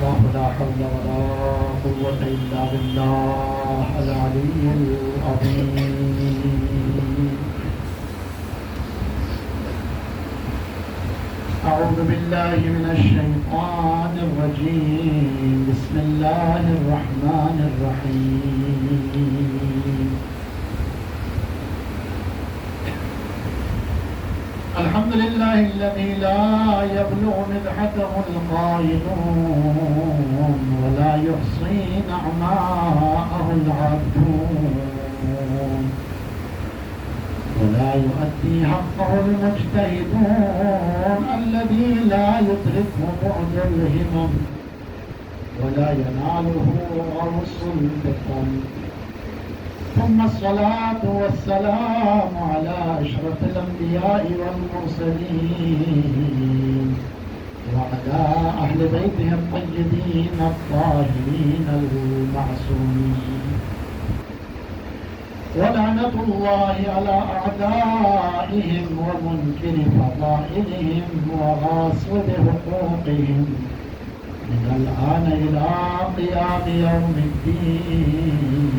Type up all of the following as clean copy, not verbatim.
الله لا حول ولا قوة إلا بالله العلي العظيم. أعوذ بالله من الشيطان الرجيم. بسم الله الرحمن الرحيم. الحمد لله الذي لا يبلغ مدحته القائلون ولا يحصي نعماءه العابدون ولا يؤدي حقه المجتهدون الذي لا يدركه بعد الهمم ولا يناله غوص الفطن. ثم الصلاة والسلام على أشرف الأنبياء والمرسلين وعلى أهل بيته الطيبين الطاهرين المعصومين. ولعنة الله على أعدائهم ومنكر فضائلهم وغاصب حقوقهم من الآن إلى قيام يوم الدين.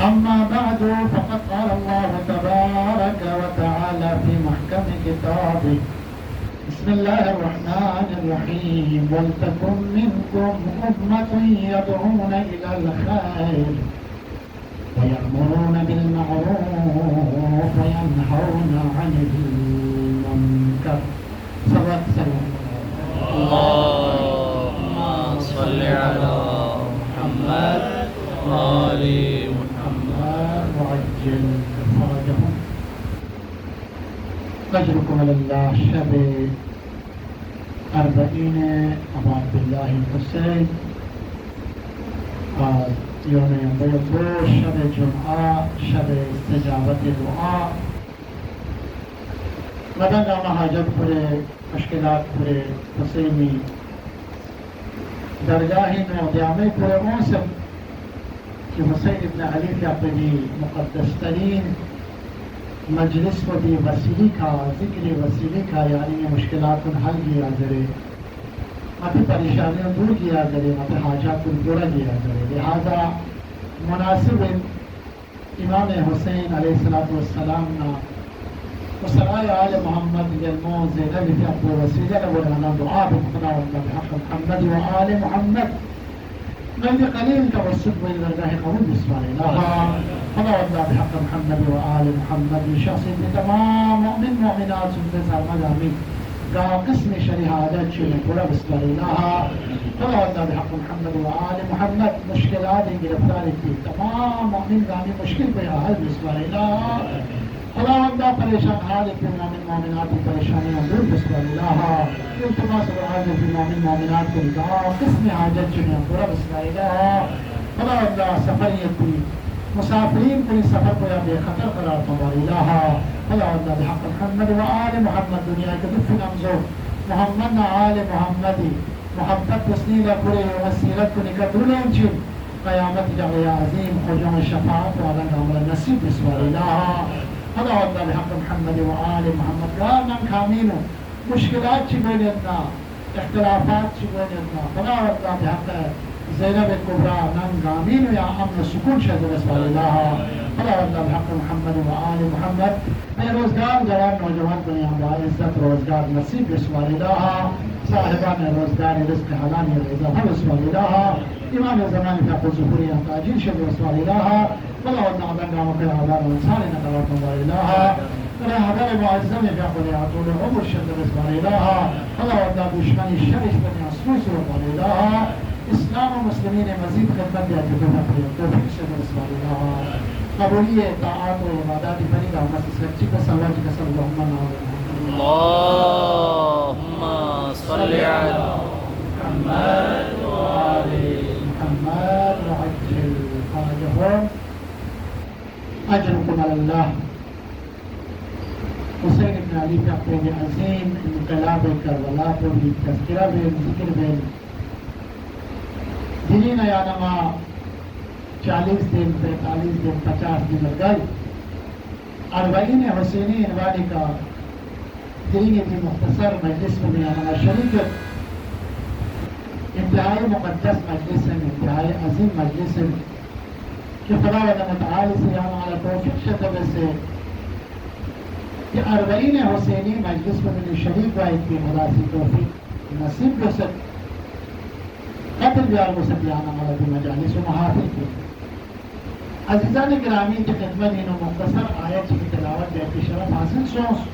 أما بعد، فقد قال الله تبارك وتعالى في محكم كتابه: بسم الله الرحمن الرحيم. ولتكن منكم أمة يدعون إلى الخير ويأمرون بالمعروف وينهون عن المنكر. اللهم صل على محمد وآل محمد وعجل فرجهم. أجركم على الله. شب 40 أبو عبد الله الحسين يوم بيض، شب جمعة، شب استجابة دعاء. مدن نامہ حاجت پورے مشکلات پورے حسینی درگاہی میں قیامے پورے موسم کہ حسین ابن علی کے اپنی مقدس ترین مجلس کو دی وسیلی کا ذکر وسیلی کا، یعنی مشکلات حل کیا کرے، مت پریشانیاں دور کیا کرے، مت حاجات پورا کیا کرے. لہذا مناسب امام حسین علیہ السلام نا وسرائے آل محمد جلمو زینب فی عبد الوسیلہ لولانا دعا بخدا واللہ بحق محمد و آل محمد. میں یہ قلیل کا وسط و الرجاہ قبول بسم اللہ خدا واللہ بحق محمد و آل محمد. شخصی تمام مؤمن مؤمنات سنتے سالمد آمین کا قسم شریحادت چلے پورا بسم اللہ خدا واللہ بحق محمد و آل محمد. مشکلات گرفتاری کی تمام مؤمن گامی مشکل پہ حل بسم اللہ خدا واللہ. پریشان حالت پہ مومن مومنات کی پریشانیاں دور بسم اللہ. التماس و حاجت پہ مومن مومنات کو دعا قسم حاجت چنیں پورا بسم اللہ خدا واللہ. سفریت پہ مسافرین پوری سفر کو یا بے خطر قرار فرما اللہ خدا واللہ بحق محمد و آل محمد. دنیا کے دفن امزو محمد آل محمدی محبت تسلیل پورے وسیلت کو نکتولیں چن قیامت جاوی عظیم خوجوں شفاعت و عدن عمر نصیب بسم اللہ خدا واللہ بحق محمد و آل محمد. گارنن کامینو مشکلات چی بینیتنا اختلافات چی بینیتنا خدا واللہ بحق زینب کبرا نن گامینو یا امن سکون شد بسم اللہ خدا واللہ بحق محمد و آل محمد. بے روزگار جوان نوجوان دنیا با عزت روزگار نصیب بسم اللہ. صاحبان روزگار رزق حلالی رضا بسم اللہ. امام زمان فاق ظهوری تاجیل شد بسم اللہ خدا واللہ عدن عمر آدار انسان نقلات بسم اللہ. حضر معظم فاق طول العمر شد بسم اللہ خدا واللہ. دشمنی شرش بنی اسوس بسم اللہ. اسلام و مسلمین مزید خدمت دیا کہ توفیق شد بسم اللہ. قبولی طاعات و عبادات بنی دا مسجد سچی کا صلوات کا صلی اللہ اللهم صل على محمد وآل محمد وعجل فرجهم. أجركم على الله. حسین ابن علی کا اپنے عظیم انقلاب کربلا کو بھی تذکرہ بھی ذکر بھی دینی نیانما 40 دن 45 دن 50 دن لگ گئی. 40 حسینی انوانی کا ترين في مختصر مجلس من أنا الشريك انتهاء مقدس مجلس انتهاء عظيم مجلس كيف الله متعالي سيانا على توفيق شتبس کہ 40 حسینی مجلس میں من شریک واحد کی مداسی توفیق نصیب بسد قتل بیار بسد یانا ملد مجالس و محافل کی عزیزان گرامی کی خدمت انہوں مختصر آیت کی تلاوت دیتی شرف حاصل سوس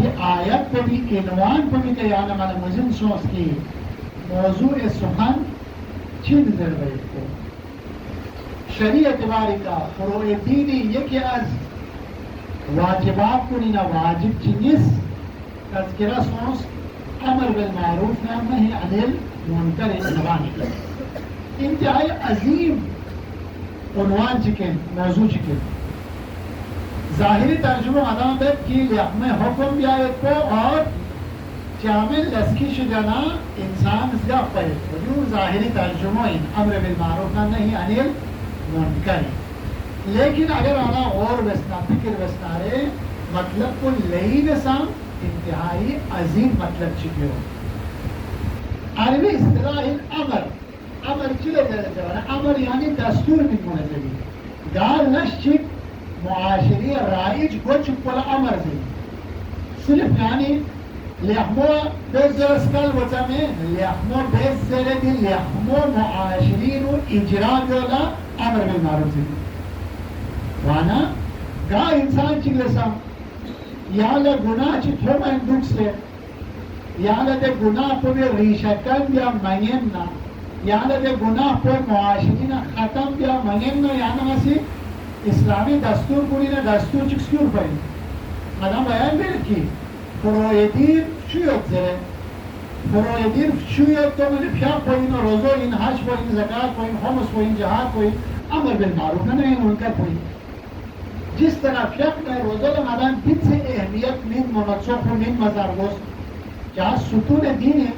یہ آیت پر بھی عنوان پر بھی کہ یانا ملد مزن سوس کی موضوع سخن چند ضرورت کو شریع اعتباری کا فروع دینی یکی از واجبات کو نینا واجب چنیس تذکرہ سوس امر بالمعروف نہی عن المنکر زبانی انتہائی عظیم عنوان چکن موضوع چکن ظاہری ترجمہ ادام بیت کی لیحم حکم بیایت کو اور چامل لسکی شجنا انسان زیادہ پڑے جو ظاہری ترجمہ امر بالمعروف نہی عن المنکر لیکن اگر آنا اور وسنا فکر وسنا رے مطلب کو لئی نسام انتہائی عظیم مطلب چکے ہو عربی اصطلاح امر چلے جانا امر یعنی دستور من منظمی دار نشچک معاشری رائج گوچ پلا امر زی صرف یعنی لیحمو بیزر اسکال وچامے لیحمو بیزر دی لیحمو معاشرین و اجرا بیولا امر بالمعروف زی وانا گاہ انسان چگلسا یا گناہ چی تھو میں دکھ سے یا دے گناہ پو بھی ریشکن بیا منگن نا یا دے گناہ پو معاشرین ختم بیا منگن نا یا نماسی اسلامی دستور پوری نا دستور چکسکیور پائی مدام بیان بیرد کی فروع دیر شویت زره فروع دیر شویت تو منی پیاق پوین روزو این حج پوین زکاة پوین خمس پوین جہاد پوین امر بالمعروف نا نہیں منکر پوین جس طرح فقہ میں روزہ رمضان دن سے اہمیت من منصوف و من مزارگوز کیا ستون دین ہے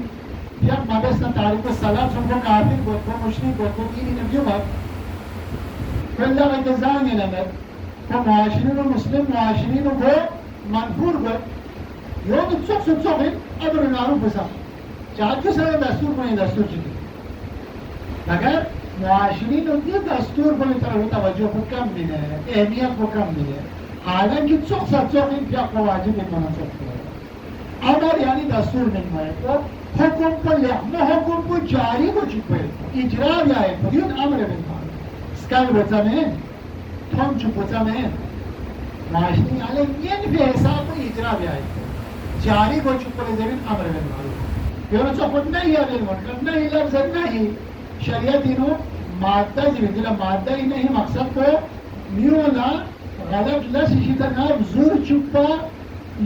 فقہ مبسنا تاریخ الصلاة سن کو کافر بود کو مشرک بود کو دینی نبیو بات فاللہ غتزان نمت کو معاشرین و مسلم معاشرین کو منفور بود یوں چک سن چک امر معروف بسا چاہت کے سر دستور کو دستور چکی مگر معاشرین کی دستور پر طرف توجہ کو کم ملے اہمیت کو کم ملے حالانکہ چوک سا چوک ان فیاق کو واجب ان منصوب کرے امر یعنی دستور من ہوئے تو حکم کو لیحم حکم کو جاری کو چکوئے اجرا بھی آئے پر یون امر من ہوئے اسکال بچا میں تھم چک بچا میں معاشرین علیہ ین بھی حساب کو اجرا بھی آئے جاری کو چکوئے زمین امر من ہوئے یون چوک نہیں ہے للمنکر نہیں لفظ نہیں شریعت انہوں مادہ جبیدلا مادہ ہی نہیں مقصد کو میولا غلط لشی تناب زور چپا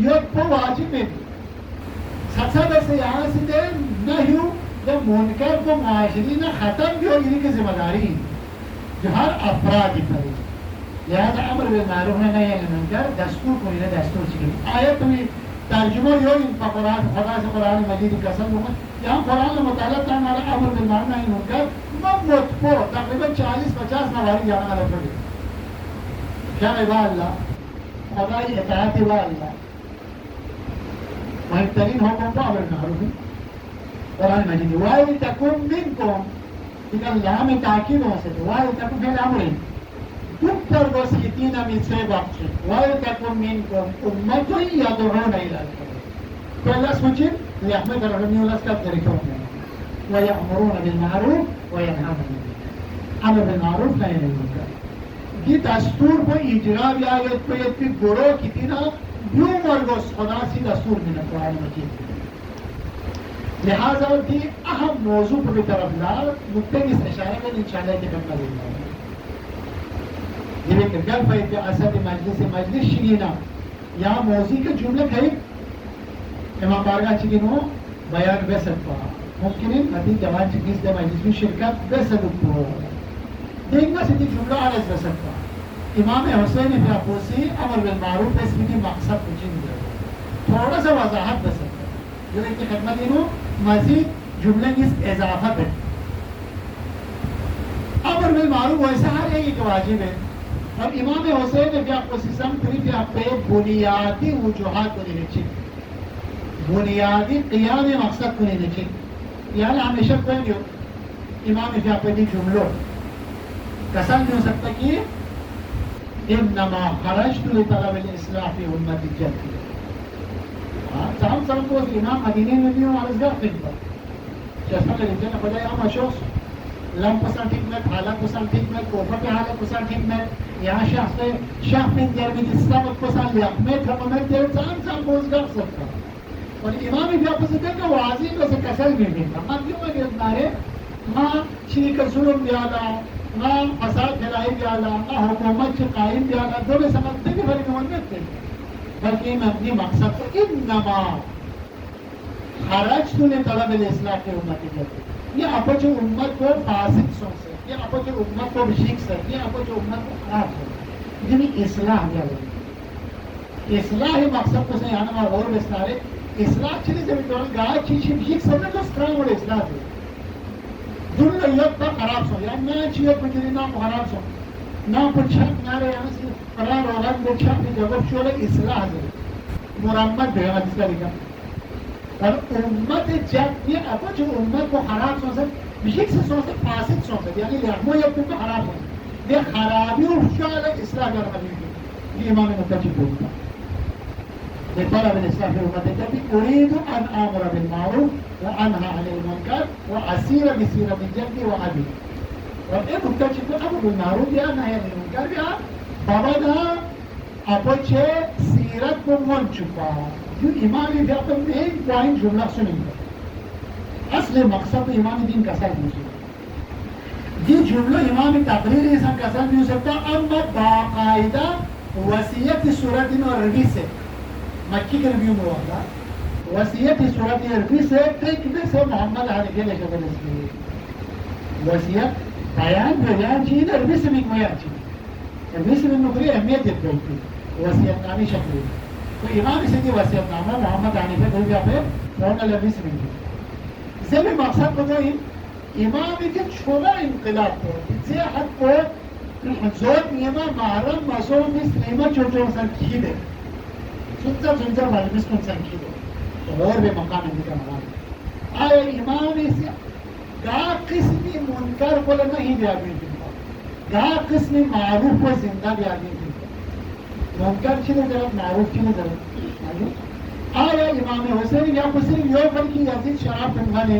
یک کو واجب ہے سچا سے یہاں سے دے نہیو جب منکر کو معاشرین ختم بھی ہو انہی کی ذمہ داری جو ہر افرادی پر لہذا امر بالمعروف ہے نہیں ہے منکر دستور کو انہیں دستور چکی آیت میں ترجمہ یو ان قرآن خدا سے قرآن مجید قسم ہوں یہاں قرآن مطالعہ تا ہمارا امر بالمعروف نہیں منکر ممت کو تقریبا 40-50 موارد جانا والا پڑے کیا با اللہ خدای اطاعت با اللہ مہمترین حکم کو امر بالمعروف قرآن مجید وَإِن تَكُن مِّنكُمْ کہ اللہ میں تاکید ہو سکے وَإِن تَكُن فِعْلَ امرین تُكْتَرْ وَسْكِتِينَ مِنْ سے وقت وَإِن تَكُن مِّنكُمْ أُمَّةٌ يَدْعُونَ إِلَى الْخَيْرِ تو اللہ سوچیں لحمد رحمی اللہ اس کا طریقہ ہوتا ہے وَيَأْمُرُونَ بِالْمَعْرُوفِ وَيَنْهَوْنَ عَنِ الْمُنكَرِ امر بالمعروف نہی عن المنکر یہ دستور کو اجرا بھی آیت کو یہ گروہ کتنا بیو مرگوس خدا سی دستور میں قرآن مجید لہذا کی اہم موضوع پر طرف لا نقطے کی اشارہ میں انشاءاللہ کے کرنا دیں گا یہ گل فائد کے اثر مجلس شگینا یہاں موضوع کے جملے کئی امام بارگاہ چکینو بیان بے سکتا ممکن ہے نتیج جوان چکیس دے مجلس میں شرکت بے سکتا دیکھنا سیدھی جملہ عرض بے سکتا امام حسین فیاقوسی امر بالمعروف اس میں مقصد پوچھیں گے تھوڑا سا وضاحت بے سکتا جو ایک خدمت انہوں مزید جملے کی اضافت ہے امر بالمعروف ویسا ہر ایک واجب ہے اور امام حسین فیاقوسی سم پوری پہ بنیادی وجوہات کو دینے چاہیے بنیادی قیام مقصد کو نہیں دیکھیں. یعنی ہمیشہ کوئی نہیں ہو امام جعفری جملوں قسم نہیں ہو سکتا کہ انما خرجت لطلب الاصلاح في امت جدی. سام کو امام مدینه میں بھی ہمارے گھر پر چشمہ کے لیے نہ بجائے ہم اشوس لم پسند حکمت حالت پسند حکمت کوفت حالت پسند حکمت یہاں شخص من در من اسلام پسند حکمت حکمت در سام روزگار سکتا. اور امام جعفری کا واضح میں سے کسل بھی نہیں تھا. کیوں میں نارے ماں شریک ظلم بیالا نہ فساد پھیلائی بیالا نہ حکومت سے قائم بیالا دو میں سمجھتے کہ بڑی نوانیت تھے. بلکہ میں اپنی مقصد کو انما خرجت لطلب الاصلاح کی امت جدی. یہ آپ جو امت کو فاسد سوچ ہے یہ آپ جو امت کو بشیک سے یہ آپ جو امت کو خراب سوچ یعنی اصلاح دیا گئی. اصلاح مقصد کو سے آنا اور بستارے اصلاح چلی سے بھی گائے چیز بشیک سمجھ تو ستران اور اصلاح دے دل یاد پر خراب سو یا نہ چیز پجری نہ خراب سو نہ پچھک نہ رہے یہاں سے قرار اولاد پچھک کی جگہ چولے اصلاح دے مرمت دے جس کا لکھا. اور امت جب یہ اب جو امت کو خراب سوچ بشیک سے سوچ فاسد سوچ یعنی لہمو یا کو خراب سوچ یہ خرابی اور شاء اصلاح کرنا بھی یہ امام متجب بولتا. لطلب الاصلاح في امت جدی اريد ان امر بالمعروف وانهى عن المنكر واسير بسيرة جدي وابي. اور ایک متجب امر بالمعروف یا نهی عن المنکر یا بابا دا اپچے سیرت کو من چکا. جو امام جعفر میں ایک پوائنٹ جملہ سنیں گے اصل مقصد امام دین کا ساتھ نہیں سکتا. یہ جملہ امام تقریر انسان کا ساتھ نہیں سکتا. اما باقاعدہ وصیت صورت اور عربی سے مکی کے ریویو میں ہوگا وصیت صورت عربی سے ٹرک سے محمد حنیفی علیہ السلام اس کی وصیت بیان چیز عربی سے بھی بیان چیز عربی سے بھی نکلی اہمیت دیتے ہوئی وصیت نامی شکل تو امام سے کی وصیت نامہ محمد حنیفی کوئی بھی آپ فون عربی سے بھی اسے بھی مقصد کو جو امام کے چھوڑا انقلاب کو اسے حد کو زود نیمہ محرم مسعود مسلمہ چھوٹوں سر کی دے سنسر والی مسکن سنکی دے اور بھی مقام اندھا مقام آئے امام اسے گا قسمی منکر کو نہیں بھی آدمی دنگا گا قسمی معروف کو زندہ بھی آدمی دنگا منکر چلے ضرورت معروف چلے ضرورت آئے امام حسین یا صرف یو پر کی یزید شراب پنگانے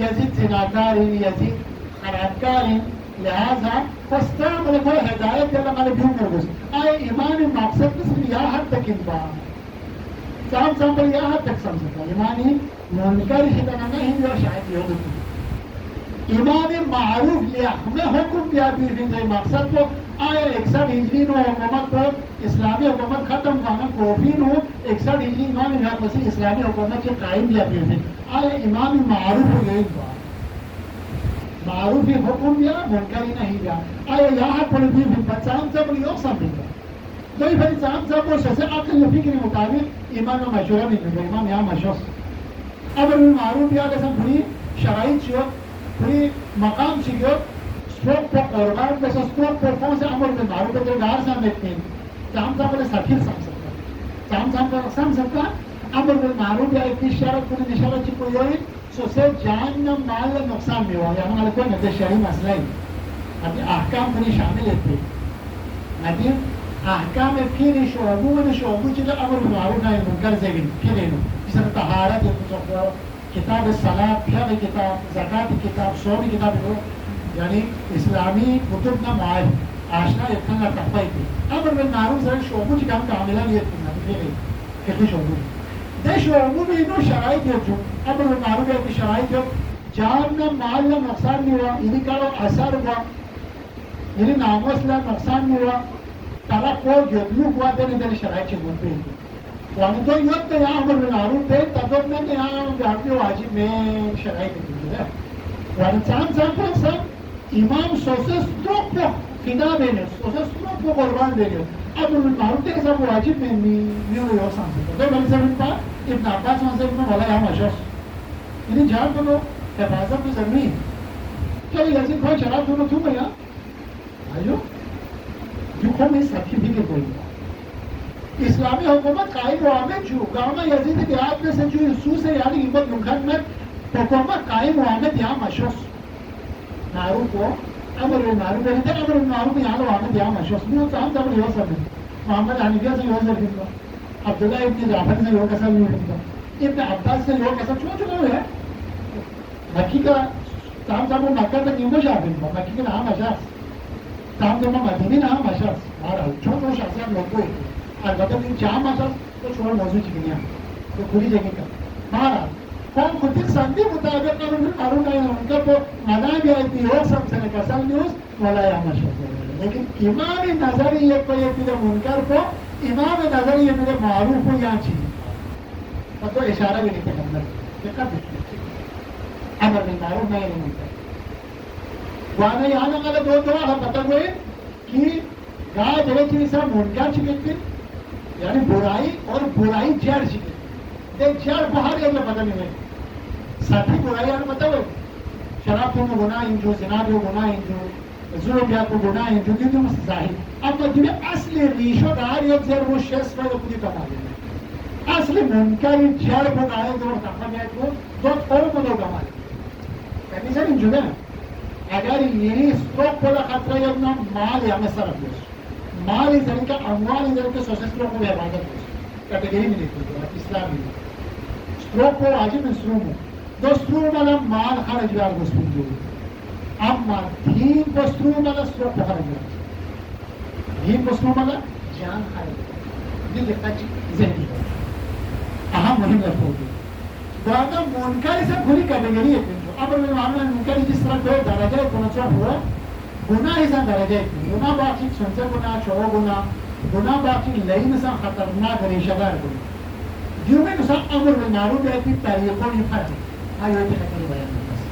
یزید زناکار ہیں یزید خرابکار ہیں لہذا فستام علیہ کوئی ہدایت دینا مالے بیوں کر گوش آئے امام مقصد صرف یا حد تک انبا سام پر یا حد تک سمجھتا امامی منکر شدنا نہیں جو شاید یہ ہوتی امام معروف لیا ہمیں حکم دیا بھی مقصد کو آیا 61 ہجری نو حکومت کو اسلامی حکومت ختم کرنا کوفی نو 61 ہجری امام مسیح اسلامی حکومت کے قائم دیا بھی آیا امام معروف ہو گئی معروف حکم دیا منکر ہی نہیں دیا آیا یہاں پر بھی بچان سے بڑی اور سمجھ گیا تو یہ بھائی صاحب صاحب کو شیسے عقل و فکر مطابق امام و مشورہ نہیں ملتا امام یہاں مشورہ اب معروف یا جیسا بڑی شرائط چیو بڑی مقام چیو سٹروک پر قربان جیسا سٹروک پر کون سے عمر میں معروف ہے گار سے ہمیں چام صاحب بڑے ساتھیر سمجھ سکتا چام صاحب کو سمجھ سکتا عمر میں معروف یا ایک شرط کو نشارت چی کوئی ہوئی سو سے جان نہ مال نقصان بھی ہوا یا ہمارے کوئی نتیجہ شرعی مسئلہ ہی ابھی احکام بڑی شامل ہے ندیم احکام پھر شعبو چیزا امر معروف نہ منکر سے بھی پھر اینو جس طرح طہارت کتاب الصلاة پھر کتاب زکات کتاب سومی کتاب یعنی اسلامی کتب نہ معاہد آشنا اتنا تقوی تھی امر معروف سے شعبو چی کام تعاملہ نہیں اتنا پھر کتنی شعبو دے شعبو میں انہوں شرائط ہے جو امر معروف ہے شرائط ہے جان نہ مال نہ نقصان نہیں ہوا انہی کارو اثر ہوا یعنی ناموس نہ نقصان نہیں ہوا طرف کو جدلو ہوا دینے دینے شرائط چی مون پہ وانی تو یوت تو یہاں امر معروف ہے تدب میں یہاں جاتی واجب میں شرائط دینے ہے وانی چاند پر سب امام سوسے ستروک کو فدا دینے سوسے ستروک کو قربان دینے امر معروف ہے سب واجب میں میو یو سان سکتا تو بلی زمین پا ابن عباس وہاں سے ابن والا یہاں مشاش یعنی جان کو لو حفاظت کو ضروری کیا یہ یزید کوئی شراب دونوں کیوں گیا آئیو جو خود میں ساتھی بھی کے کوئی اسلامی حکومت قائم ہوا میں جو گاؤں میں یزید دیہات میں سے جو سو سے یعنی امت ملکن میں حکومت قائم ہوا میں یہاں مشوس معروف ہو امر بالمعروف ہے امر بالمعروف یہاں لو عامد یہاں مشوس بھی ہوتا ہم تبر یہ سب محمد حنیفیہ سے یہ سب عبداللہ ابن جعفر سے یہ کسب نہیں ابن عباس سے یہ کسب چھو ہے مکی کا تام تام مکہ تک نیمو شاہدین با مکی کا نام اشاس تام تام مدینی نام اشاس مارا چھوٹ وہ شخصیات لوگ کوئی البتہ این جام اشاس تو چھوڑ موضوع چکنیا تو کھلی جگہ کا مارا قوم خودی سندی مطابق قانون کا ان کا تو مدائن بھی آئی تھی ہو سب سے کسل نیوز مولا یا مشہور لیکن امام نظری یہ کوئی پیدا منکر کو امام نظری یہ میرے معروف ہو یہاں چیز اور تو اشارہ بھی نہیں کرنا یہ کب امر بالمعروف نہیں منکر وانا یہاں نہ دو دعا ہم پتہ ہوئے کہ گاہ جگہ چیز سب منکر چکتے یعنی برائی اور برائی جڑ چکتے دیکھ جڑ باہر یہ پتہ نہیں ہے ساتھی برائی ہمیں پتہ ہوئے شراب کو گناہ انجو زنا کو گناہ انجو ظلم یا کو گناہ انجو دیدو ظاہر اما جو اصلی ریشو دار یک زیر وہ شخص پر خودی کما دینا اصلی منکر جڑ کو گائے دو تقا گئے کو دو اور کو دو گما کہنی سر انجو دے اگر یہ سٹروک کو خطرہ یا اپنا مال یا میں صرف دوش مال اس طرح کا اموال اس طرح کے سوشل سٹروک کو عبادت دوش کیٹیگری میں دیکھو دو اسلامی سٹروک کو واجب انسروم ہو دو سٹروک والا مال خرج بیار گسپن جو اما دین کو سٹروک والا سٹروک کو خرج بیار دین کو سٹروک والا جان خرج بیار دین دیکھتا چی ذہنی ہو اہم مہم رکھو گی دادا منکر سے کھلی کیٹیگری ہے امر بالمعروف منکر جس طرح دو درجہ کنچو ہوا گناہ ایسا درجہ گناہ باقی سنسے گناہ چھو گناہ باقی لئی مثلا خطرناک ریشہ دار گناہ جو میں مثلا امر بالمعروف ہے کہ طریقوں نہیں فرق ہے آئیو ایتی خطری بیان کرتا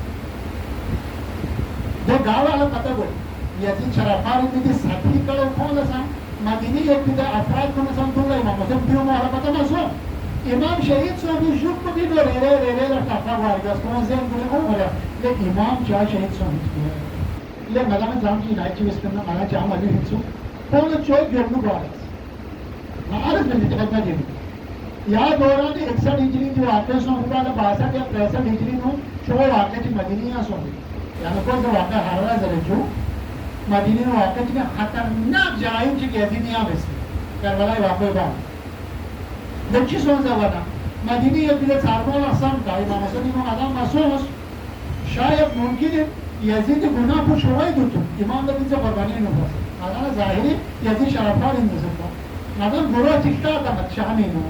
دو گاہ والا پتہ گوئی یزید شرافار اندی ساتھی کڑو کون لسا مدینی ایک پیدا افراد کو مثلا دو گئی امام حسین پیو محلا پتہ مصور امام شہید سو بھی شک بھی دو رے رے لٹافا وارگاز کون زین کنے او ملا لے امام چاہ شہید سو ہیچ کیا لے مدام جام کی نائٹ چیوز کرنا مانا جام علی ہیچو کون چوئی گرنو بارس معارض میں نتقد نہ جیمی یا دوران 61 ہجری جو آتے سو ہوا لے 62 یا 63 ہجری نو چو واقع چی مدینی یا سو بھی یعنی کوئی سے واقع حرارہ زرے جو مدینی نو واقع چی خطرناک جائن چی گیزی نیا بسی کربلائی واقعی بام دچی سونزا ونا مدینی یک بیده ساربان احسان دا امام حسن امام آدم مسوس شاید ممکن ہے یزید گناہ پر شوائی دوتو امام دا بیزا قربانی نفس آدم ظاہری یزید شرفار اندازم آدم گروہ تکتا آتا مد شامی نو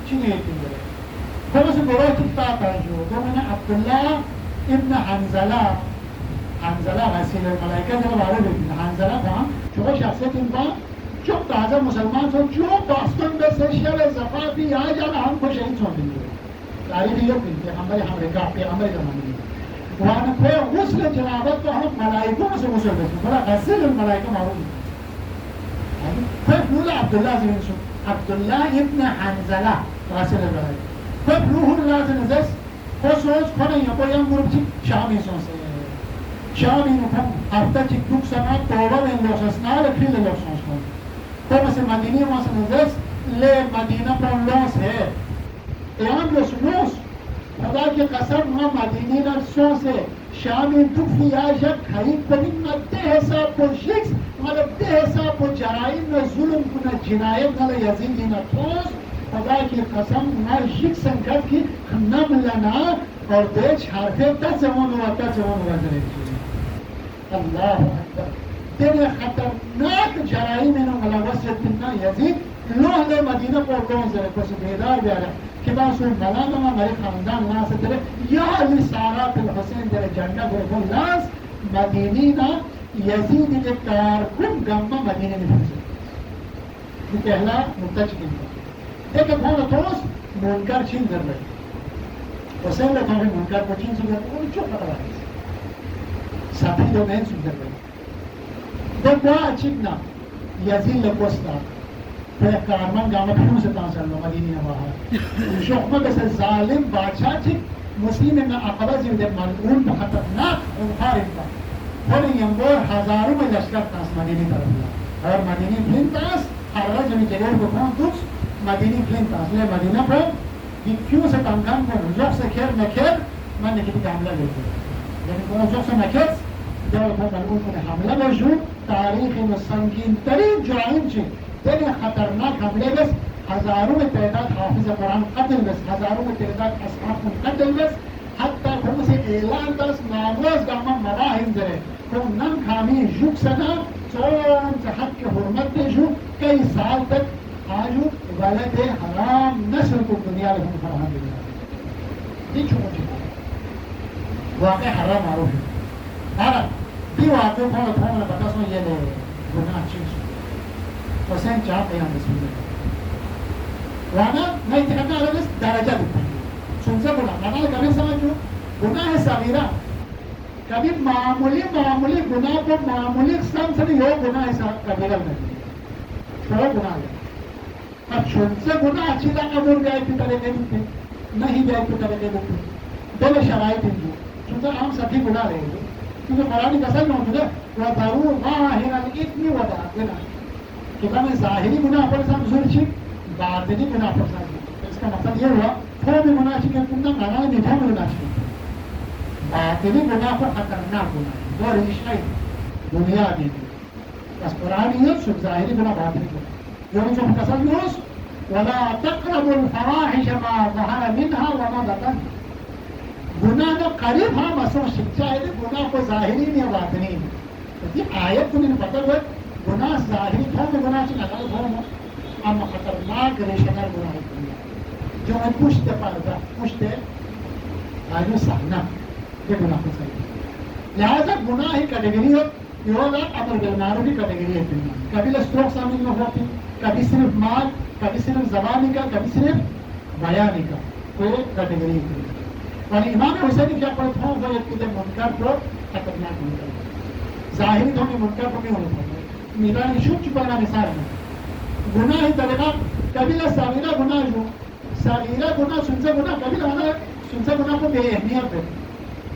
چی نیتی داره کم سے گروہ تکتا آتا جو دو من عبداللہ ابن حنزلہ غسیل الملائکہ جب بارے بیدن حنزلہ کام چوہ شخصیت ان با چوب تازہ مسلمان سو جو باستن بے سے شب زفافی یہاں جانا ہم کو شہید سو دیں گے تاریخی یہ کنتے ہمارے حمرکہ پہ ہمارے زمانے میں وہاں کوئی غسل جنابت تو ہم ملائکوں سے غسل دیتے بڑا غسل الملائکہ معروف کوئی پھول عبداللہ زمین سو عبداللہ ابن حنزلہ غسل الملائکہ کوئی پھول اللہ سے نزس کوئی سوچ کھونا یا کوئی ہم گروپ چک شامی سو سے شامی نکھم ہفتہ چک دک سنا توبہ میں لوسسنا رکھلی لوسسنا تو مثل مدینی واسه نزس لی مدینه پر لوس ہے ایام لوس لوس خدا کی قسم ما مدینی را سوس ہے شامی دفی آجا خرید کنید ما ده حساب پر شکس ما ده حساب پر جرائم نا ظلم کنا جنایت نا یزیدی نا توس خدا کی قسم ما شکسن کرد کی نم لنا اور دیچ حرفه تسمون و تسمون و ذریعی اللہ اکبر تیرے خطرناک جرائم انہوں ملوثیت بننا یزید لوہ لے مدینہ کو لون سے کچھ بیدار بھی آرہا کہ باسو ملانا ہمارے خاندان نا سے تیرے یا علی سارات الحسین تیرے جنڈا کو لاس مدینی نا یزید کے کارکن گمہ مدینہ میں پھنسے یہ پہلا نکتہ چکن کا دیکھیں کون اتوس منکر چین در رہے حسین لکھوں گے منکر کو چین سن رہے انہوں چوک پتہ رہے ساتھی دو مین سن در رہے دو چکنا یزید لکوستا پھر کارمان گاما پھروں سے تانسر لو مدینی نواہا شخمہ سے ظالم بادشاہ چک مسلم میں اقبہ زیود ملعون بخطرناک انخار انتا پھر ینگور ہزاروں میں لشکر تانس مدینی طرف لیا اور مدینی پھر تانس خرج من جلال بكون دوكس مدينة كلينتاس ليه مدينة برم دي كيو ستانكان كون زوج سكير نكير من نكتب حملة بيجو يعني كون زوج سنكير دول بهم الأول من حملة بيجو تاريخ السنگين ترين جرائم شيء تاني خطرناك حملة بس هزاروں میں تعداد حافظ قرآن قتل بس ہزاروں میں تعداد اصحاب قتل بس حتی کم سے اعلان دست ناموز گاما مراہن درے کم نم کھامی جھک سنا چون سے حق کے حرمت دے جو کئی سال تک آجو ولد حرام نسل کو دنیا لکھن فراہم دے دی چھوٹی واقع حرام معروف ہے آرہ دی واقع کھونا بتا سو یہ لے گناہ چیز حسین چاہ قیام بسم اللہ وانا ما يتكلم على بس درجات شنو زبنا انا كمان سمعتوا گناہ صغیرہ کبھی معمولی گناہ کو معمولی سم سے یہ گناہ کبیرہ نہیں چھوڑا گناہ ہے اب چھوڑ سے گناہ اچھی لگا بول گئے کہ طرح کے دکھتے نہیں گئے کہ طرح کے دکھتے دل شرائط ہیں چھوڑ سے ہم سبھی گناہ رہے گے کیونکہ قرآن قسم میں ہوتا ہے وَذَرُوا ظَاهِرَ الْإِثْمِ وَبَاطِنَهُ کہ ہمیں ظاہری گناہ پر سب ضرور چھ باطنی گناہ پر ساتھ اس کا مطلب یہ ہوا تھوڑا بھی گناہ چکے تم نے گناہ میٹھا میں گناہ چکے باطنی گناہ پر خطرناک گناہ دو رشتہ بنیادی بس قرآن یہ سب ظاہری گناہ باطنی گناہ یوں جو قسم یوس ولا تقربوا الفواحش ما ظهر منها وما بطن گناہ کا قریب ہاں مسئلہ شکچہ ہے گناہ کو ظاہری نہیں باطنی یہ آیت کو نہیں پتہ ہوئے گناہ ظاہری تھو میں گناہ چکے غلط ہو اما خطرناک ریشنر گناہ ہے جو ہے پشت پردہ پشت آئیو سہنا یہ گناہ کو صحیح لہذا گناہ ہی کٹیگری ہو یہ ہوگا امر بالمعروف کی کٹیگری ہے کبھی لسٹروک شامل میں ہوتی کبھی صرف مال کبھی صرف زبانی کا کبھی صرف بیانی کا کوئی کٹیگری ہے اور امام حسین کیا پڑھتا ہوں وہ ایک منکر کو خطرناک منکر ظاہری تو میں منکر کو نہیں ہوتا میرا شوق چپانا مثال ہے گناہ ہی طریقہ کبیلہ صغیرہ گناہ جو صغیرہ گناہ سنسا گناہ کبیلہ ہونا سنسا گناہ کو بے اہمیت ہے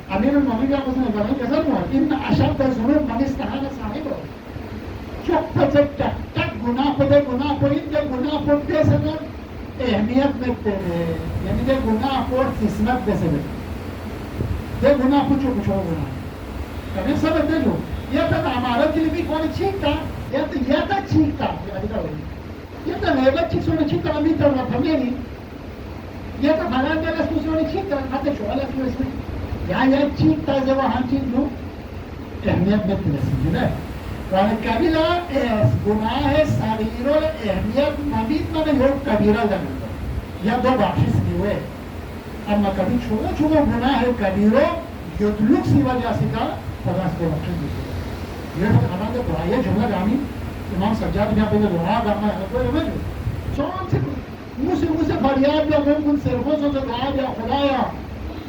امیر المومنین کا حسن ابراہیم کیسا ہوا ان اشد ذنوب من استحال صاحب ہو چپ چپ ٹک ٹک گناہ کو دے گناہ کو دے سکر اہمیت میں یعنی دے گناہ کو قسمت دے سکر دے گناہ کو چپ چھوڑ گناہ کبھی سبب دے جو یہ تو ہمارا کے لیے بھی کون ٹھیک تھا یہ تو ٹھیک تھا یہ تو لیبر ٹھیک سونے ٹھیک تھا امی تو فیملی یہ تو بھگوان کے رسم سونے ٹھیک تھا کھاتے چھوڑا کیوں اس میں یہاں یہ ٹھیک تھا جب ہم چیز لوں اہمیت میں تنسی ہے اور قبیلہ گناہ صغیر و اہمیت مبید میں یہ کبیرہ لگتا یا دو بخشش کی ہوئے اما کبھی چھوڑا چھوڑا گناہ ہے کبیرہ یدلک سی وجہ سے کا خدا سے بخشش دیتے یہ ہمارے دعا یہ جملہ گامی امام سجاد نے اپنے دعا کرنا ہے کوئی سمجھو چون سے منہ سے فریاد یا من صرفوں سے دعا یا خدایا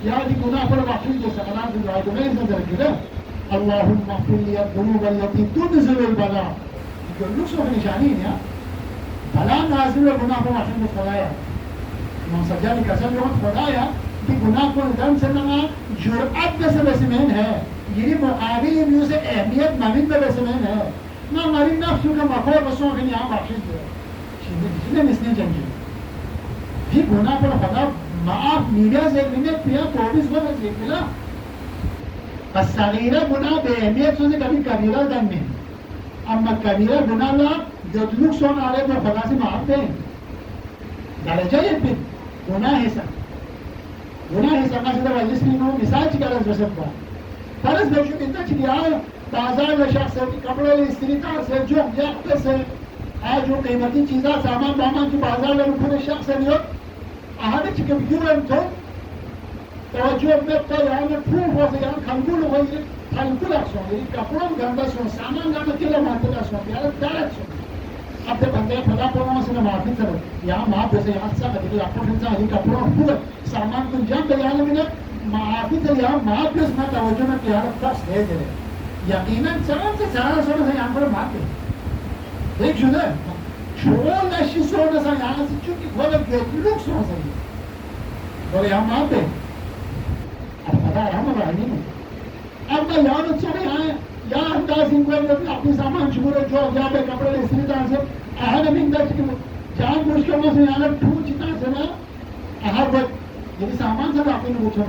یا دی گناہ پر بخشش دے سکنا دی دعا تو نہیں نظر کی اللهم اغفر لي الذنوب التي تنزل البلاء جو لوکس کی نشانی ہے بلا نازل گناہ پر بخشش دے خدایا امام سجاد نے قسم جو خدایا کہ گناہ کو دم سے نہ جرأت سے بسمین ہے یہ مقابل انہوں سے اہمیت ممین میں بسمین ہے نہ ہماری نفس کا مقور بسوں کے یہاں بخشش دے جنہیں مسلم جنگی بھی گناہ پر خدا معاف میڈیا سے اگریمنٹ پیا 24 گناہ سے ملا بس صغیرہ گناہ بے اہمیت سے کبھی کبیرہ دن میں اما کبیرہ گناہ لا جدلوک سون آرے تو خدا سے معاف دیں درجہ یہ پھر گناہ حصہ کا سیدھا وجلس میں مثال چکا رس بسد با فرض بشو اتنا چکی آئے بازار و شخص سے کپڑے استریتا سے جو یقت سے آج جو قیمتی چیزاں سامان بامان کی بازار میں رکھنے شخص سے نہیں آہانے چکے بیور ہم تو توجہ میں تو یہاں میں پھول ہو سے یہاں کھنکول ہوئی کھنکول اکسوں یہ کپڑوں گندہ سوں سامان گندہ کلے مانتے دا سوں یہاں دارت سوں اب دے بندے خدا پڑھوں سے میں معافی کرو یہاں معاف جیسے یہاں سا کدی اپنے انسان یہ کپڑوں پھول سامان کو جان دے یہاں میں معافی سے یہاں معاف جس میں توجہ میں پیارا فقص ہے دے یقیناً سران سے سارا سونا سے یہاں پر معاف ہے دیکھ شده چون نشی سونا سے یہاں سے چونکہ بھولا گیتلوک سونا سے بھولا یہاں معاف ہے اب خدا رحم الرحمین ہے اب میں یہاں سونا یہاں یا انداز ان کو اپنی سامان شکور جو جا پہ کپڑے استری دان سے أنا من ذلك جان مشكلة مثلا أنا تو جتنا سنا أحد وقت jadi saman saya apa ini bukan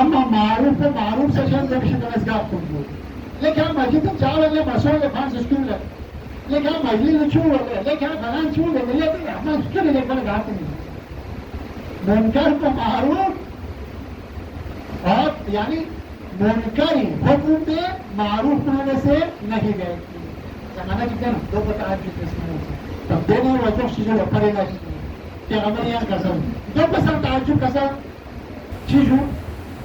اما معروف سے شان ده بشي درسگاه کنجو لكن ما جيت تعال لي مسؤول فانس سكول لكن ما يجي تشوف لكن فلان تشوف اللي يا ما تشوف اللي كان قاعدين منكر کو معروف اور یعنی منکری حکم میں معروف ہونے سے نہیں گئے زمانہ کتنا دو بتا آج کی تب دینے وجہ چیزوں پڑے گا پیغمبر یہاں قسم دو قسم تعجب قسم چیزوں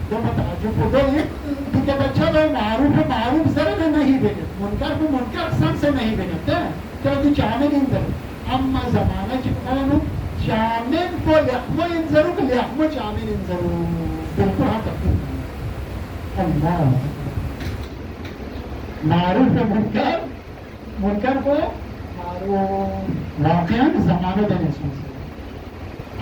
دو تعجب کو دو ایک کہ بچہ لو معروف سر میں نہیں بھیجے منکر کو منکر سب سے نہیں بھیجتے تو تو چاہنے نہیں در اما زمانہ چکانو چامن کو لحمو انظرو کہ لحمو چامن انظرو بالکل ہاں تکتو اللہ معروف منکر کو معروف واقعا زمانہ دینے سنسے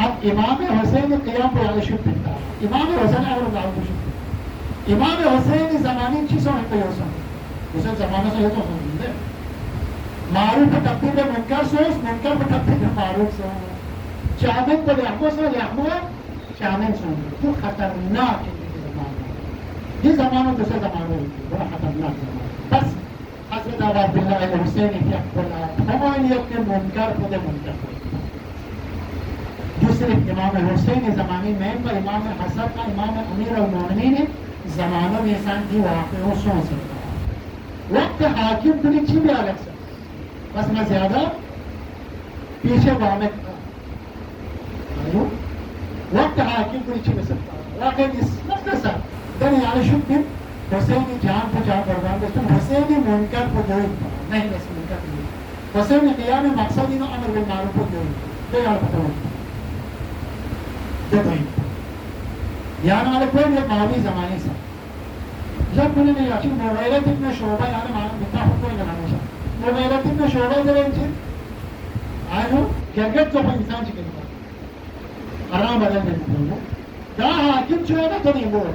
اب امام حسین قیام پر آگے شکر پھرتا امام حسین اگر اللہ کو شکر امام حسین زمانی چیزوں ہیں کوئی حسین حسین زمانہ سے یہ تو حسین دے معروف تبدیل منکر سوس منکر پر تبدیل معروف سوس چامن کو لحمو سے لحمو چامن سوس تو خطرناک یہ زمانہ دوسرے زمانے میں بڑا خطرناک زمانہ بس حضرت عبداللہ الحسین کی اقبالات ہماری اپنے منکر خود منکر جو صرف امام حسین زمانے میں پر امام حسن کا امام امیر المومنین زمانوں میں انسان کی واقعوں سن سکتا ہے وقت حاکم کو نیچی بھی الگ سکتا بس میں زیادہ پیچھے وامت تھا وقت حاکم کو نیچی بھی سکتا واقعی اس وقت ساتھ دن یعنی شکر حسین کی جان کو جان قربان دے تو حسین منکر کو جو نہیں بس منکر کو حسین قیام مقصد انہوں امر بالمعروف کو جو دے یار پتہ ہوتا دے دوئی یعنی آلے کوئی بھی معاوی زمانی سا جب کنی نہیں آچی مغیرت ابن شعبہ یعنی معلوم بتا خود کوئی نہ ہمیشہ مغیرت ابن شعبہ دے رہے چھے آئے ہو گرگت جو انسان چکے گا آرام بدل دے دے دا حاکم چھوئے نا تو نہیں بولے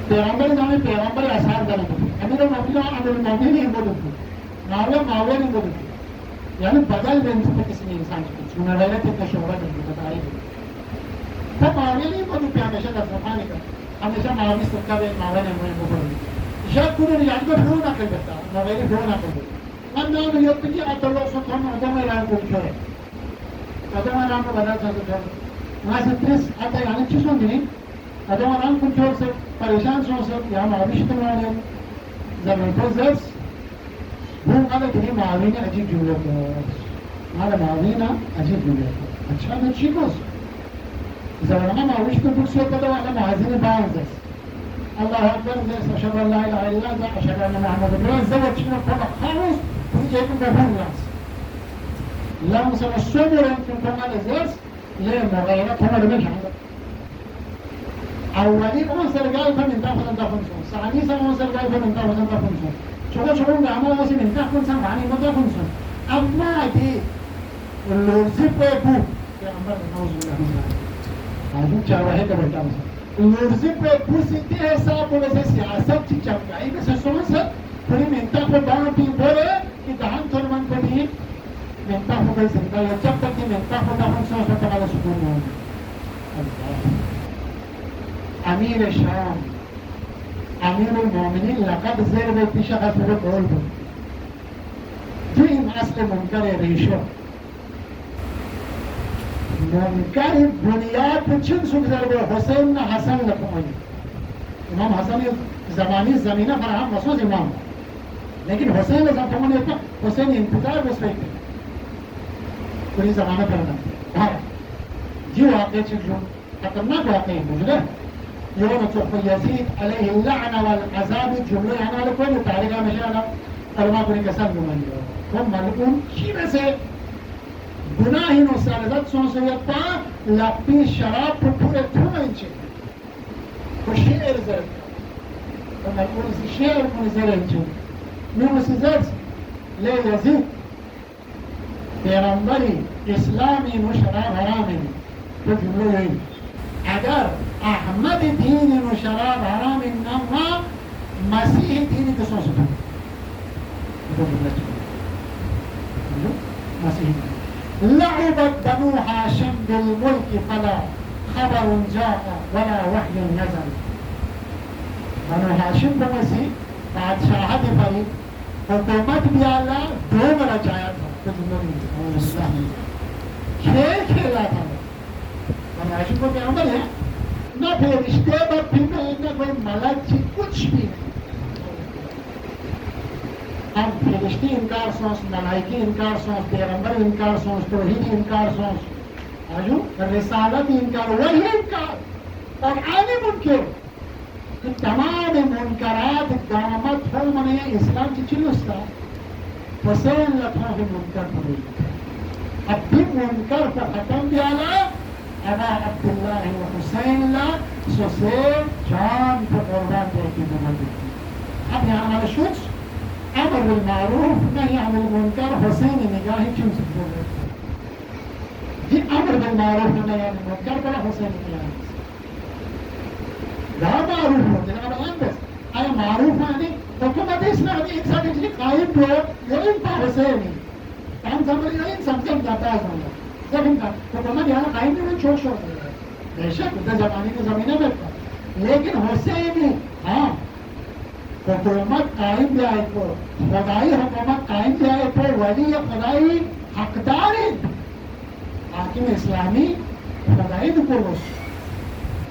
پیغمبر نامی پیغمبر اثار دارا تھا امیر المومنین نہیں بولو تھا معاویہ نہیں بولو تھا یعنی بدل بین تھا کسی نے انسان کی کچھ انہوں نے غیرت اتنا شعبہ دیں گے بتائی دیں تو معاویہ نہیں بولو پہ ہمیشہ دفرخانی کا ہمیشہ معاوی سکتا بے معاویہ نے مجھے بولو شاید کنوں نے یاد کو بھرو نہ کر دیتا مغیری بھرو نہ کر دیتا من نام یاد کی آتا اللہ سب ہم ادم ایران کو چھوڑے ادم ایران کو بدل چاہتے چھوڑے وہاں سے تریس آتا یعنی چیز ہوں گی ادم ایران کو چھوڑ سے پریشان سو سب یا معاوی شتمانے زمین کو زرس وہ مالا کہ معاوی نے عجیب جملے کو مالا معاوی نے عجیب جملے کو اچھا میں چی کو زمانہ معاوی شتم بکس ہوتا تو والا معاذین بان زرس اللہ اکبر زرس اشهد ان لا اله الا الله اشهد ان محمد رسول الله زوج شنو كما خالص في جيب مفهوم ناس لا مثلا الصبر يمكن كما زرس لا مغيرات هم اللي مش اولین اون سرگاهی فهم انتخاب انتخاب کنسون ثانی سر اون سرگاهی فهم انتخاب کنسون چون به عمل واسه انتخاب کنسون معنی انتخاب کنسون اما دی لوزی په بو پیغمبر نوز الله حاجو چاوه ته ورته لوزی په بو سیتی حساب ولې سیاست چې چمګای به سسونه پرې انتخاب باندې بوله چې دهان ترمن پدې انتخاب به څنګه یو چپ کې انتخاب ته هم څه څه کول سکون الله امیر شام امیر المومنین لقب زیر به پیش شخص رو قول بود تو این اصل منکر ریشو منکر بنیاد پر چند سو گذر به حسین حسن لکمانی امام حسن زمانی زمینه فراهم مسوز امام لیکن حسین زمانی حسین انتظار بس فکر کنی زمانه پرنا جی واقع چیز جو خطرناک واقعی مجھلے يونس يزيد عليه اللعنة والعذاب الجملة يعني على كل تعليقها مشانا علماء كوني كسر من هم ملكون شي بس گناهی نوسالدت سونسویت پا لپی شراب پورے تھوڑا انچے و شعر زرد و ملکون شعر کنی زر انچے نوس زرد لے یزید پیغمبری اسلامی و شراب حرامی تو جمله یہی اگر احمد دین و شراب حرام انما مسیح دین کے سو سکتا مسیح لعبت بنو هاشم بالملك فلا خبر جاء ولا وحی نزل. بنو ہاشم کو مسیح بادشاہت پری حکومت بھی آلہ دو مرچایا تھا کھیل کھیلا تھا. بنو ہاشم کو پیغمبر ہے نہ فرشتے بپی میں نہ کوئی ملک جی کچھ بھی نہیں. ہم فرشتی انکار سوچ ملائکی انکار سوچ پیغمبر انکار سوچ توحید انکار سوچ آجو رسالت انکار وہی انکار اور آنے منکر تمام منکرات دامت ہو منے اسلام کی چلوستا حسین لطھا ہی منکر پڑی. اب بھی منکر پر ختم دیالا ابا عبداللہ و حسین اللہ سوسے جان پر قربان دے کی دنیا دیتی. اب یہاں ہمارا شخص امر بالمعروف نهی عن المنکر حسین نگاہی کیوں سے بول رہے تھے جی امر بالمعروف نهی عن المنکر بڑا حسین نگاہی لا معروف ہو جناب الان بس آیا معروف آنی حکومت اسلامی ایک ساتھ اجلی قائم دو یا ان پا حسینی کام سمجھ یا ان سمجھیں جاتا ہے سمجھا سب ان کا حکومت یہاں قائم دو چھوڑ چھوڑ رہے ہیں بے شک ادھر زمانے کی زمینہ بیٹھتا لیکن حسینی ہاں حکومت قائم بھی آئے کو خدائی حکومت قائم بھی آئے کو ولی خدائی حقدار حاکم اسلامی خدائی دکروس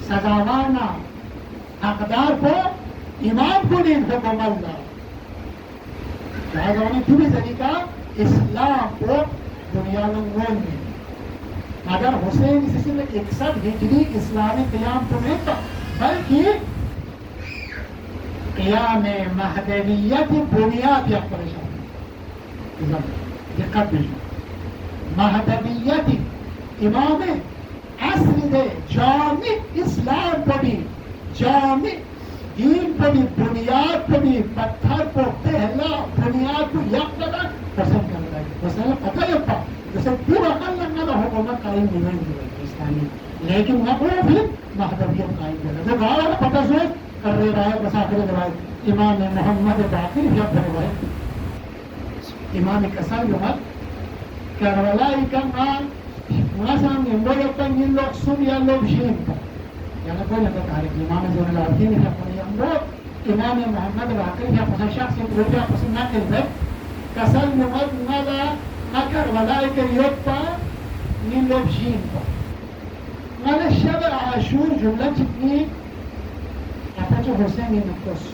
سزاوانا حقدار کو امام کو نہیں حکم اللہ لہذا انہیں بھی طریقہ اسلام کو دنیا لنگون میں مگر حسین اسی میں 61 ہجری اسلامی قیام کو نہیں تھا بلکہ قیام مہدویت بنیاد یا پریشان دقت بیشن مہدویت امام عصر دے جامع اسلام کو بھی جامع دین کو بھی بنیاد کو بھی پتھر کو پہلا بنیاد کو یک لگا پسند کر رہا ہے حسین پتہ ہی پا جیسے پورا کل لگنا تھا حکومت قائم نہیں ہوئی اسلامی لیکن وہ بھی مہدویت قائم کر رہا ہے جو گاہ ہے پتہ سوچ کر روایت مسافر روایت امام محمد باقر جب روایت امام کسان جمعت کربلائی کمان مثلا نمبر این لوگ سن یا لوگ شین کا یعنی کوئی نظر تاریخ امام زون العابدین یا کنی امام محمد باقر یا خصوص شخص روپیہ پسند نہ کر دے کسان جمعت نہ کربلائی کر یوپا این لوگ شین کا مالا شب عاشور جملہ چکنی اپچو حسین نقص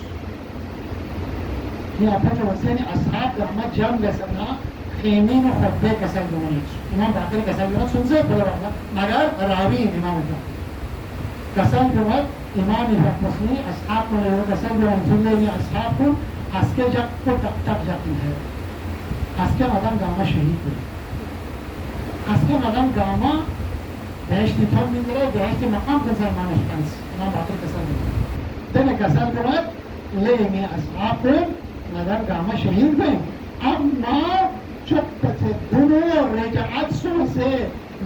یہ اپچو حسین اصحاب رحمت جمع لسنا خیمین و خطبے کسل دونیچ امام باقر کسل دونیچ سنزے بھولا رہا مگر راوی امام جمع کسل دونیچ امام حفظنی اصحاب کو لئے کسل دونیچ سنزے اصحاب کو اس کے جب کو تک تک جاتی ہے اس کے مدام گاما شہید ہوئی اس کے مدام گاما بہشتی تھوڑ نہیں رہے بہشتی مقام کسل امام اشتانس امام باقر کسل دونیچ دن کسل دونیچ لے میں اصحاب کو مدام گاما شہید ہوئی اما چپ سے دنو رجعت سو سے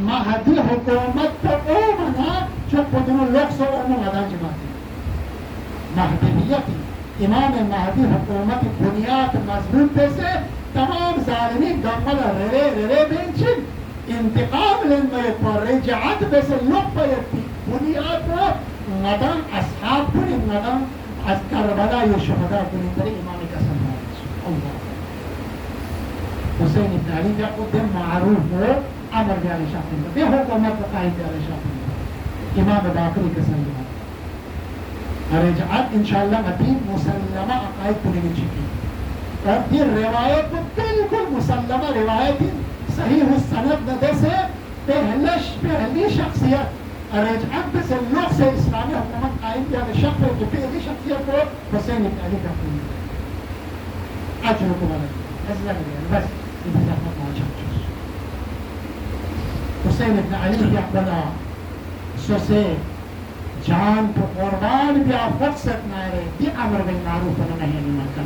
مہدی حکومت پر اومنا چپ دنو لوگ سو اومن مدان جماعتی مہدویتی امام مہدی حکومت بنیاد مضبوط پہ سے تمام ظالمی گمل رے بینچن انتقام لنگے پر رجعت پہ سے لوگ پر بنیاد پر مدان اصحاب پر مدان از کربلا یا شہداء پر امام قسم اللہ حسین ابن علی کا قدم معروف ہو امر بیاری شاقی بے حکومت و قائد بیاری شاقی امام باقری قسم اللہ رجعت انشاءاللہ مدین مسلمہ عقائد پوری چکی اور یہ روایت کو بالکل مسلمہ روایت صحیح السند ندے سے پہلی شخصیت رجعت سے لوگ سے اسلامی حکومت قائد بیاری شاقی جو پہلی شخصیت کو حسین ابن علی کا قدم اجر کو بلد بس حسین ابن علی کی اقبلا سوسے جان کو قربان بھی آپ فرصت نہ رہے بھی امر بالمعروف و نہی عن المنکر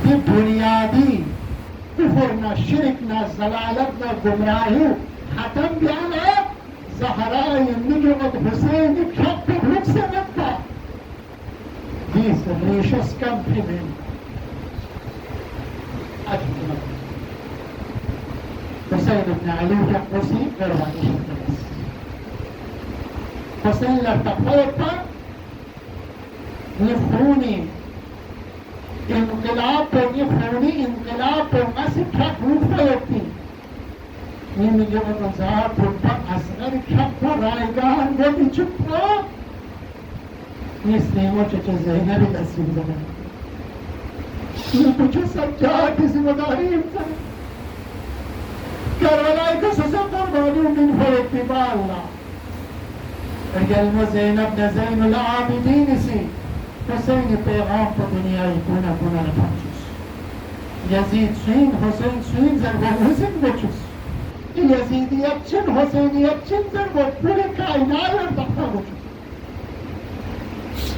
بھی بنیادی کفر نہ شرک نہ ضلالت نہ گمراہی ختم بھی آنا زہرائی نجوت حسین چھپ رک سے نکتا دیس ریشس کم بھی دیں حسین ابن علی کا قرسی قربانی شکل حسین لرتقوتا نفروني انقلاب پر نفروني انقلاب پر مسیح کھک روفایتی نیمی گوه نزار پر اصغر کھک پر رایگان گوی چپا نیست نیمو چه زینبی دستیم زمان نیمو چه سجاد ذمہ داری امتن کربلائی کو سزا قربانی من اتباع اللہ اگل زینب نے زین العابدین سی حسین پیغام پر دنیای گونه گونه نپاچوس یزید سوین حسین سوین زرگو حسین بچوس یزیدیت چن حسینیت چن زرگو پوری کائنات دختا بچوس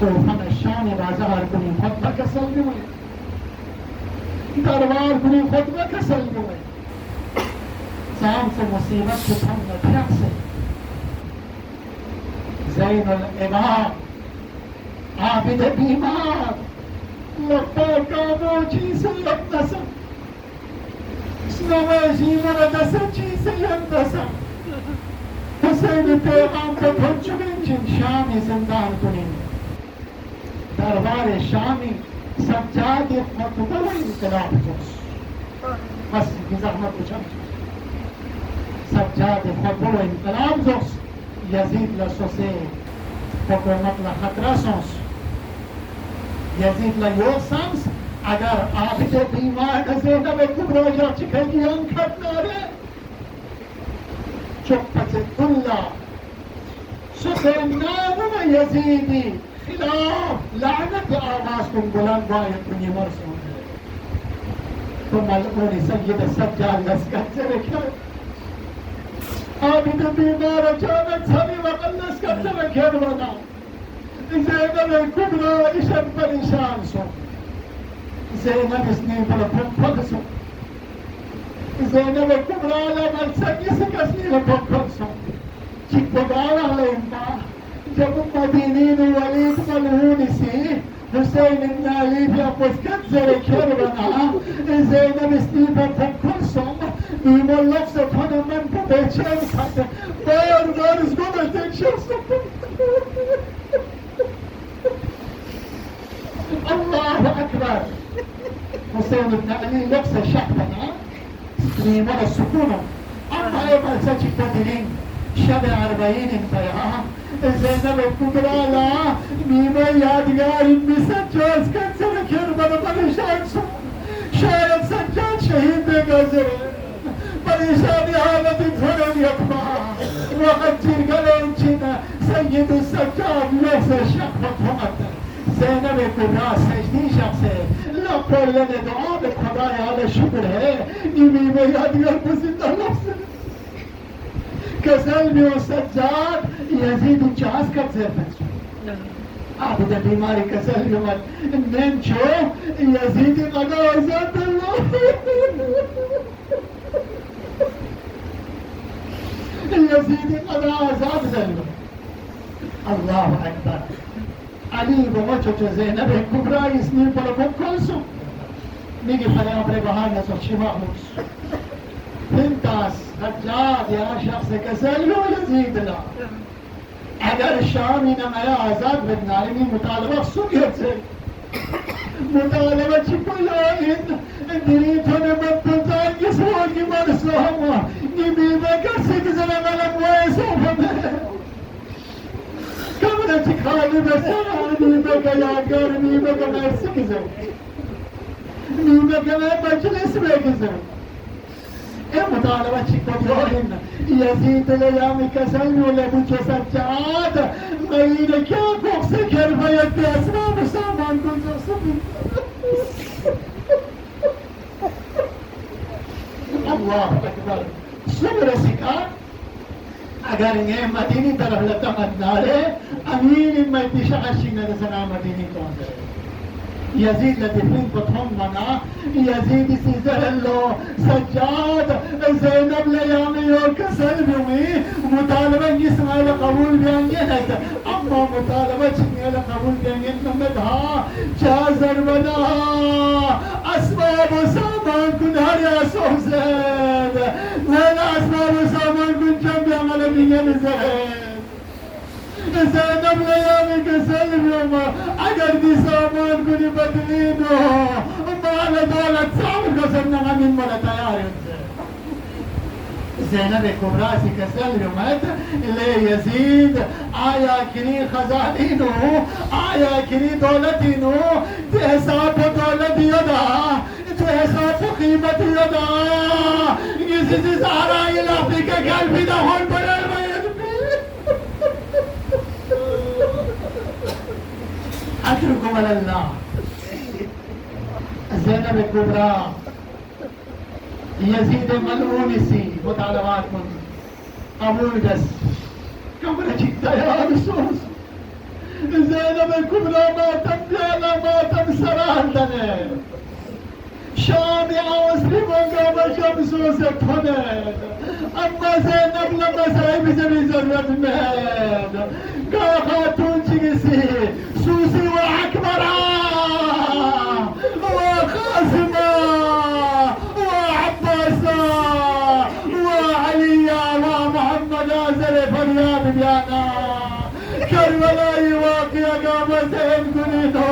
تو همه شان بازار کنیم خطبه کسل نمونه دربار کنیم خطبه کسل نمونه سام سے مصیبت کے ہم نفرت سے زین الامام عابد بیمار لقا کامو چیز یقنسم اسنویجی مردسم چیز یقنسم حسین پیغام کو بھول چکے جن شامی زندان کنیم دربار شامی سجاد مقبول انقلاب جوش بس کی زحمت بچھا سجاد مقبول انقلاب جوش یزید لسوسے حکومت لخطرہ سونس یزید لیوسانس اگر عابد بیمار زینب کبرا یا چکھنی انکھت نارے چپت دلہ سکرنام یزیدی خلاف لعنت آواز کن بلند باید کنی مرسون تو ملعون سید سجاد لسکت سے رکھے عابد بیمار جانت سبی وقت لسکت سے رکھے بنا زینب کبرا اشن پریشان سو زینب اسنی پر پھک سو زینب کبرا لمن سکی سکسنی پھک سو چک بگانا لیمبا جب مدینین ولید ملعون سی حسین ابن علی بیا پسکت زرکر بنا زینب اسنی پر پھک سو بیمو لفظ تھن من پر بیچین کھتے بار بار اس کو بلتن شخص الله أكبر حسين بن علي لبس شعبنا نيمون السكونة أما يبقى سجي تدرين شبه 40 انتيها زينب الكبرى لا نيمة يادگار مسجاز كان سركر بنا پریشان سو شاید سجاد شہید دے گزر پریشانی حالت تھوڑن یکما وقت جرگلن چینا سید السجاد لبس شعبت همت زینب کبرا سجدی شخص ہے اللہ پڑھنے دعا میں خدا یاد شکر ہے نیمی میں یادگار پسندہ لفظ کسل میں و سجاد یزید چاس کب زیر پنسو عابد بیماری کسل میں مت ننچو یزید قضا عزت اللہ یزید قضا عزت ظلم اللہ اکبر علی بابا چوچو زینب کبرا اسنی پر بکنسو میگی پریابر بہار نسو شما موس پنتاس حجاد یا شخص کسلیو یزید لا اگر شامی نمایا آزاد بدن عالمی مطالبہ سوگیت سے مطالبہ چکو یا دلیتو نمت پلتانگی سوالی مرسو ہوا نیمی کسی کزنہ ملک ویسو پمیں کمرہ چکھالی بسرا نیمہ کا یادگار نیمہ کا مرسی کزر نیمہ کا مجلس میں کزر اے مطالبہ چکو دیوہن یزید لیامی کسلنو لبوچو سجاد مہین کیا کوک سے کھر بیت پہ اسرام سامان گنزر سبی اللہ اکبر صبر سکھا اگر یہ مدینی طرف لتا مدنارے امین امیتی شغشی نرسنا مدینی کون کرے یزید لدفن بطھم منا یزید سیزر اللہ سجاد زینب لیامی اور کسل بیومی مطالبہ اسماعیل قبول بیانگے نہیں اما مطالبہ چنگیل قبول بیانگے نمد ہاں چازر بنا اسباب و سامان کن ہر یاسو زید زین اسباب و سامان کن چم بیانگل بیگے نزد زينب ليامك سلم اگر دي سامان كوني بدلينو ما على دولة سامر قسمنا من ولا تياري زينب كبراسي كسلمت اللي يزيد آيا كري خزانينو آيا كري دولتينو تحساب دولت يدا تحساب قيمة يدا يزيد زهرا يلافك قلبي دهون بلال ما يدبي أتركم على الله زينب الكبرى يزيد ملعونسي متعلمات من أمون بس كبرى جدا يا رسول زينب الكبرى ما تبدأنا ما تمسرانتنا شامي مسلمان قام شمس وسطنا أما زينب لما سايب زمي زرد مهد قا خاتون جيسي سوسي وعكبرا وقاسمة وعباسة وعليا ومحمد آزر فرياد بيانا كربلاء واقيا قام زين قريدو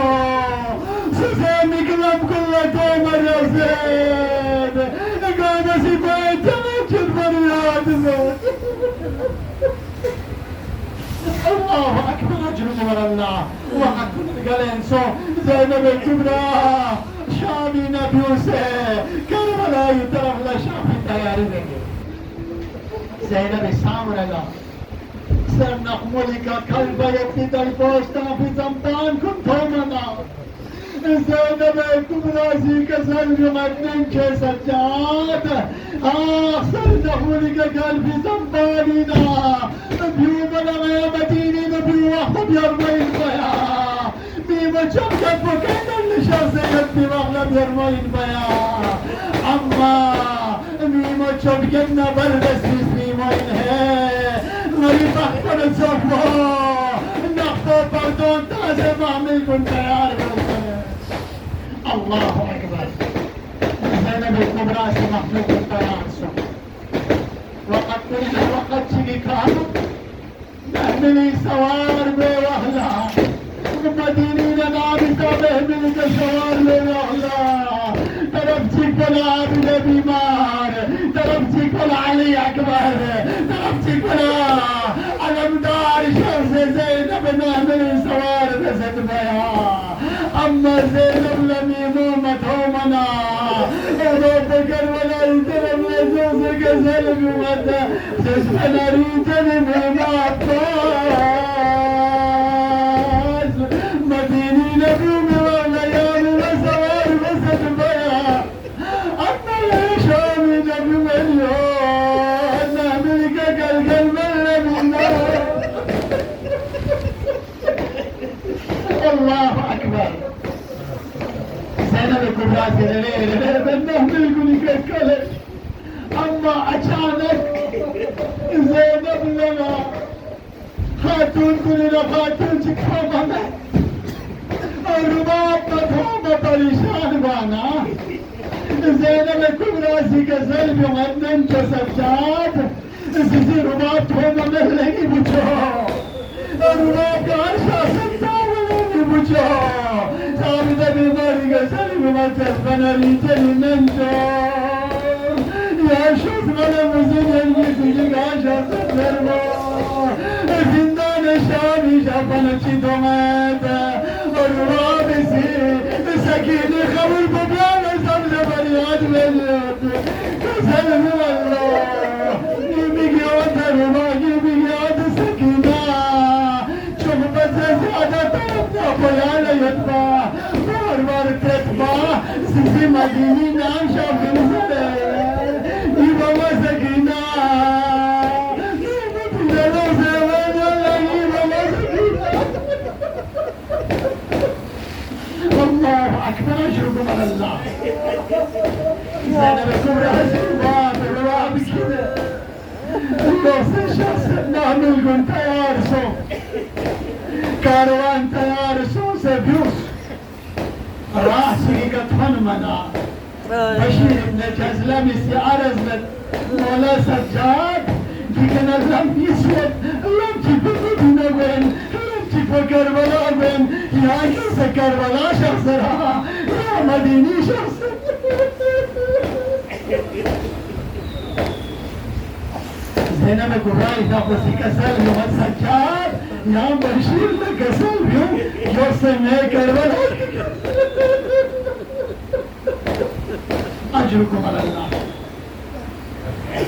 سوسي مكلم كل توم الرزين قام سيبايت تنجل فرياد زين الله أكبر أجركم على الله وحكم القلنسو زينب الكبرى شامي نبيوسي كربلاء يترف لشافي تياري زينب السامر الله سرنخ ملكا كلبا يبتد البوستا في زمطان كنتمنا زينب الكبرى زي كسر مدن كسجاد سرنخ ملكا قلبي زمطاننا بيومنا يا مدينة بيوحب يرمين بيا بيما شمكت بكينا اللي شاسيت بمغلب يرمين بيا أما بيما شمكتنا بردسيس بيما إنهي غريب أحسن الزفو نخطو بردون تازي معمل كنت يا الله أكبر زينب الكبرى مخلوق الطيارسو وقد كنت وقد شكيكا نحملي سوار بوهلا مدينين نابسة بهملك السوار بوهلا تربتك ولا عبد بيمار تربتك ولا علي أكبر تربتك ولا علمدار شمس زينب نحملي سوار بسد بيها أما زينب لم يمومت همنا بكر ولا يترم لزوزك زلم ومدى تسمنا ريتني من عباس مديني نبيومي والليالي وسوار بسد بيا أما الهشامي نبي مليون نعملك كالقلب الذي الله أكبر زينب الكبرى سنين بنهمل كل كالكلش أما أشانك زينب لنا خاتون كلنا خاتون شكرا الرباط مفهومة پریشان بانا زينب الكبرى كسلب ومدن كسجاد زي رباط هما مهلني بچو الرباط عرشا ستاولني بچو سامدة بماري كسلب ومتسبنا ريتني منجو يا شوف ملا مزين يجيك عشا سترمو زندان الشامي شافنا شدومات الرابسي سكيني خبر ببيانا سمزة برياد مليون كسلم والله يبيك يوتا رما يبيك يوتا سكينة شوف بس زيادة تبقى بيانا يتبع بار تتبع سيسي مديني نام شاف نزله يبقى سكينة الله أكبر أشركم على الله زينب الكبرى هالسباب الرواب كده دوست شخص نعمل كن تيارسو كاروان تيارسو سبيوس راسي قطن منا بشير ابن جزلم استعرض ولا سجاد كي كان لم يسود لم تبقى بنا وين وكربلاء بن يا كيس كربلاء شخص رها يا مديني شخص زينب قبائي تاقوسي كسل يوم السجاد يا بشير لكسل يوم يوصلنا كربلاء أجركم على الله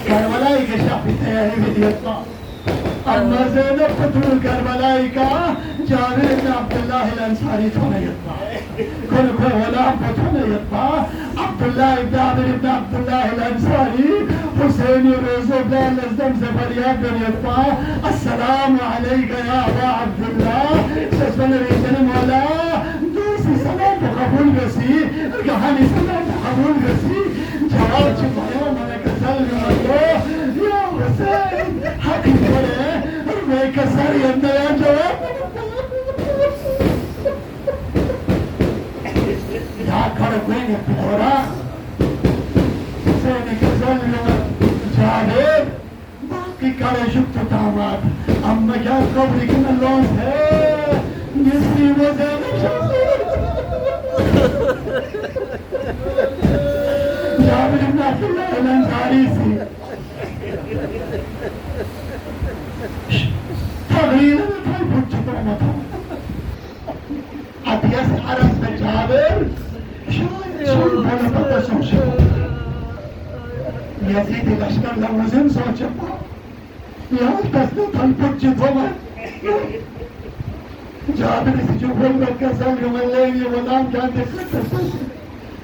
كربلاء كشافي تياري بديتنا أما زينب فتول كربلاء جابر بن عبد الله الأنصاري تونا يطلع كل ولا فتونا يطلع عبد الله بن جابر بن عبد الله الأنصاري حسين رزق بن الأزدم زفريا بن يطلع السلام عليك يا أبا عبد الله سسبن ريجن مولا دوسي سلام وقبول بسي القحاني سلام وقبول بسي جواب شفايا ملك سلم الله يا حسين حقي ولا رمي كسر يمنا يا جواب يا كربين الفلورا حسين كسر جابر باقي كره شفت داماد اما جا قبري كنا اللون ہے نسلی وزين جابر بن عبد الله الأنصاري تغيير الفلبوت جدومته أبيس عرس بجابر شو بولا بطسو شو يزيد الأشكال لوزن سوچتا يا تسنى فلبوت جدومت جابر جو بولا كسل يوم الليل ونام كان تكتسل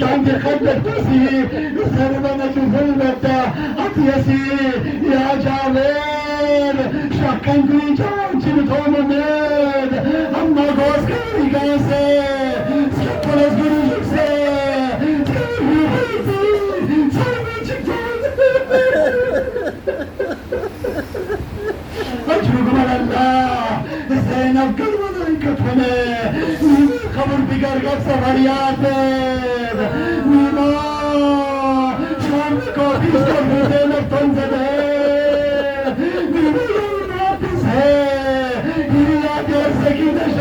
كان يخدك تسي يخربنا كفلبتا أطيسي يا جابر شكن كني جوان چلتوم مد أما غوز كاري غاسي سكولس گرو جكسي سكولي بيتي سرمي چكتون أجركم على الله زينب كلمة كتفنه خبر بگر گفت سفریات نیما شام کو پیش کر بوده نفتن زده نیما یه ناپیس ہے گیری آدیر سکینش